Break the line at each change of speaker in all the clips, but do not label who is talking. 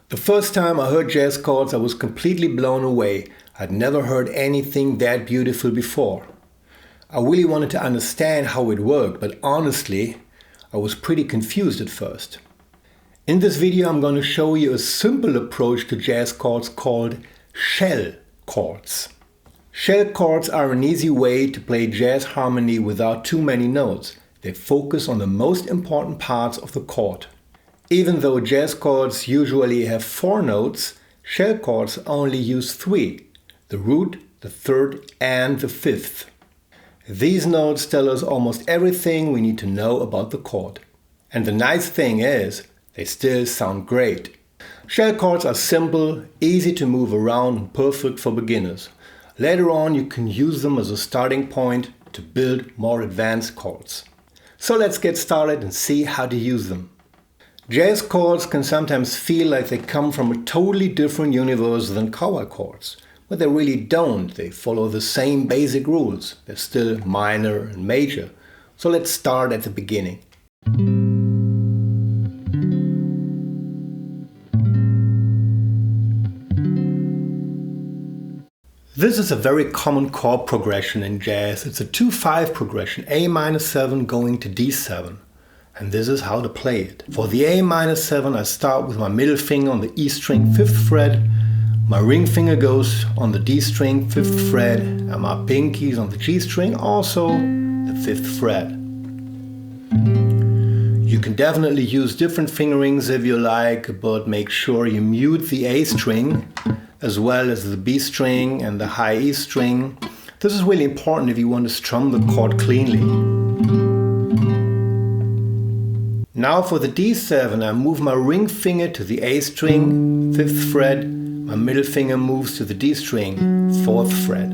The first time I heard jazz chords, I was completely blown away. I'd never heard anything that beautiful before. I really wanted to understand how it worked, but honestly, I was pretty confused at first. In this video, I'm going to show you a simple approach to jazz chords called shell chords. Shell chords are an easy way to play jazz harmony without too many notes. They focus on the most important parts of the chord. Even though jazz chords usually have 4 notes, shell chords only use 3, the root, the third and the fifth. These notes tell us almost everything we need to know about the chord. And the nice thing is, they still sound great. Shell chords are simple, easy to move around and perfect for beginners. Later on you can use them as a starting point to build more advanced chords. So let's get started and see how to use them. Jazz chords can sometimes feel like they come from a totally different universe than cowboy chords, but they really don't. They follow the same basic rules. They're still minor and major. So let's start at the beginning. This is a very common chord progression in jazz. It's a 2-5 progression, A-7 going to D7. And this is how to play it. For the A-7, I start with my middle finger on the E string 5th fret, my ring finger goes on the D string 5th fret, and my pinky is on the G string, also the 5th fret. You can definitely use different fingerings if you like, but make sure you mute the A string as well as the B string and the high E string. This is really important if you want to strum the chord cleanly. Now for the D7, I move my ring finger to the A string, 5th fret, my middle finger moves to the D string, 4th fret.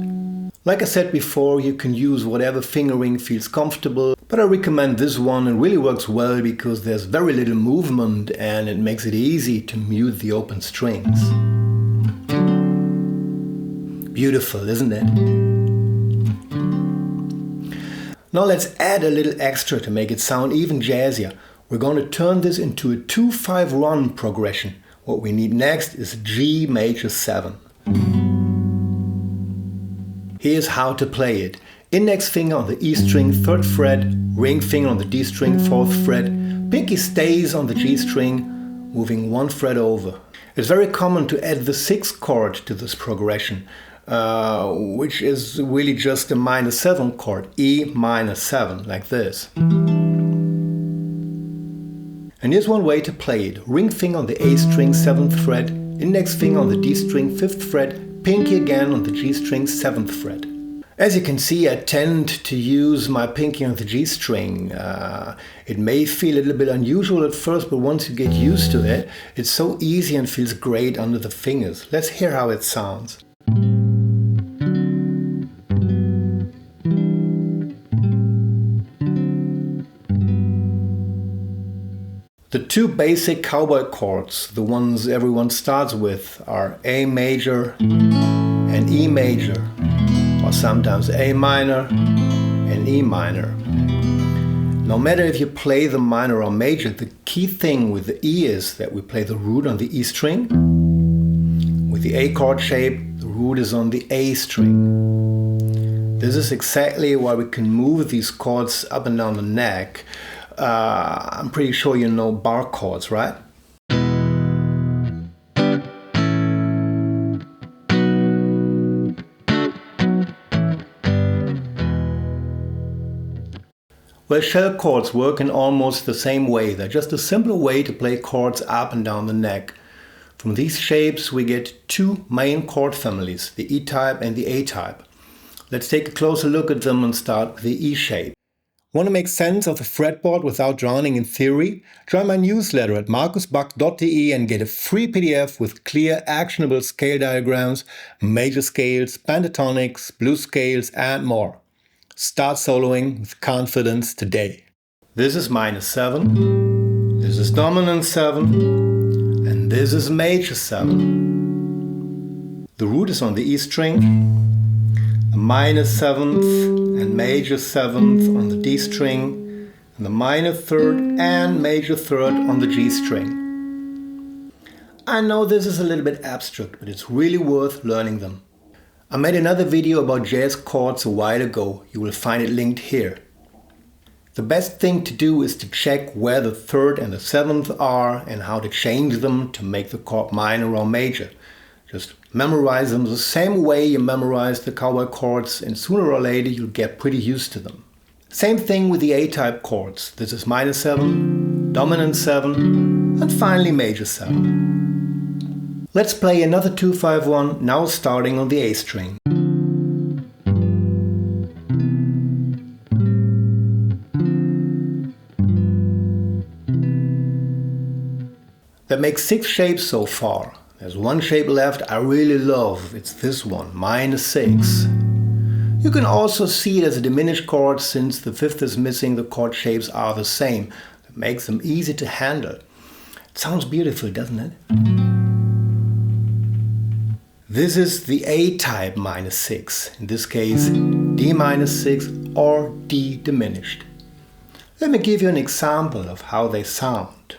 Like I said before, you can use whatever fingering feels comfortable, but I recommend this one. It really works well because there's very little movement and it makes it easy to mute the open strings. Beautiful, isn't it? Now let's add a little extra to make it sound even jazzier. We're going to turn this into a 2-5 run progression. What we need next is G major 7. Here's how to play it. Index finger on the E string 3rd fret, ring finger on the D string 4th fret, pinky stays on the G string, moving 1 fret over. It's very common to add the 6th chord to this progression, which is really just a minor 7 chord, E-7, like this. And here's one way to play it. Ring finger on the A string 7th fret, index finger on the D string 5th fret, pinky again on the G string 7th fret. As you can see, I tend to use my pinky on the G string. It may feel a little bit unusual at first, but once you get used to it, it's so easy and feels great under the fingers. Let's hear how it sounds. The 2 basic cowboy chords, the ones everyone starts with, are A major and E major, or sometimes A minor and E minor. No matter if you play the minor or major, the key thing with the E is that we play the root on the E string. With the A chord shape, the root is on the A string. This is exactly why we can move these chords up and down the neck. I'm pretty sure you know bar chords, right? Well, shell chords work in almost the same way. They're just a simpler way to play chords up and down the neck. From these shapes we get 2 main chord families, the E-type and the A-type. Let's take a closer look at them and start with the E shape. Want to make sense of the fretboard without drowning in theory? Join my newsletter at markusbuck.de and get a free PDF with clear, actionable scale diagrams, major scales, pentatonics, blues scales and more. Start soloing with confidence today. This is minor 7, this is dominant 7, and this is major 7. The root is on the E string, the minor 7th and major 7th on the D string, and the minor 3rd and major 3rd on the G string. I know this is a little bit abstract, but it's really worth learning them. I made another video about jazz chords a while ago. You will find it linked here. The best thing to do is to check where the third and the seventh are and how to change them to make the chord minor or major. Just memorize them the same way you memorize the cowboy chords, and sooner or later you'll get pretty used to them. Same thing with the A-type chords. This is minor 7, dominant 7, and finally major 7. Let's play another 2-5-1, now starting on the A string. That makes 6 shapes so far. There's one shape left I really love. It's this one, minor 6. You can also see it as a diminished chord since the fifth is missing, the chord shapes are the same. That makes them easy to handle. It sounds beautiful, doesn't it? This is the A-type minor 6. In this case, D minor 6 or D diminished. Let me give you an example of how they sound.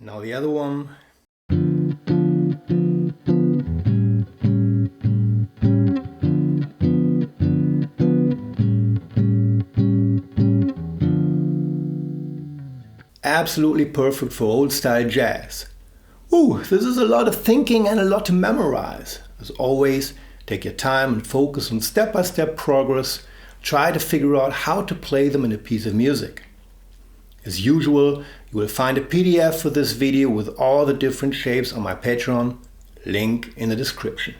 Now the other one. Absolutely perfect for old style jazz. Ooh, this is a lot of thinking and a lot to memorize. As always, take your time and focus on step-by-step progress. Try to figure out how to play them in a piece of music. As usual, you will find a PDF for this video with all the different shapes on my Patreon, link in the description.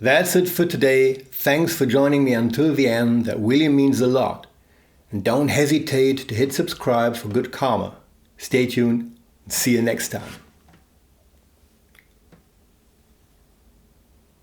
That's it for today. Thanks for joining me until the end, that really means a lot. And don't hesitate to hit subscribe for good karma. Stay tuned and see you next time.